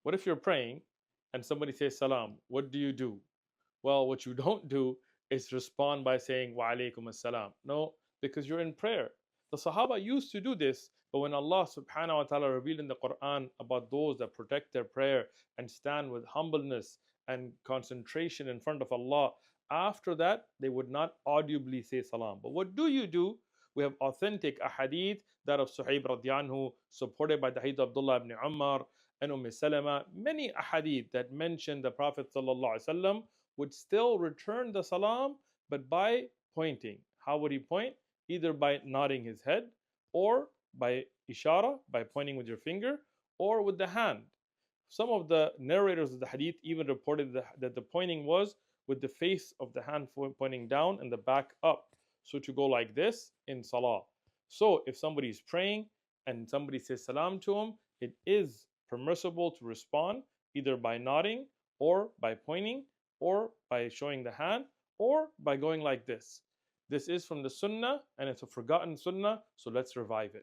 What if you're praying and somebody says salam? What do? Well, what you don't do is respond by saying wa alaykum as-salam. No, because you're in prayer. The Sahaba used to do this, but when Allah subhanahu wa ta'ala revealed in the Quran about those that protect their prayer and stand with humbleness and concentration in front of Allah, after that they would not audibly say salam. But what do? We have authentic ahadith, that of Suhaib radiallahu anhu, supported by the hadith of Abdullah ibn Umar and Salama, many ahadith that mention the Prophet sallallahu alaihi wasallam would still return the salam, but by pointing. How would he point? Either by nodding his head, or by ishara, by pointing with your finger, or with the hand. Some of the narrators of the hadith even reported that the pointing was with the face of the hand pointing down and the back up. So to go like this in salah. So if somebody is praying and somebody says salam to him, it is permissible to respond either by nodding, or by pointing, or by showing the hand, or by going like this. This is from the sunnah, and it's a forgotten sunnah, so let's revive it.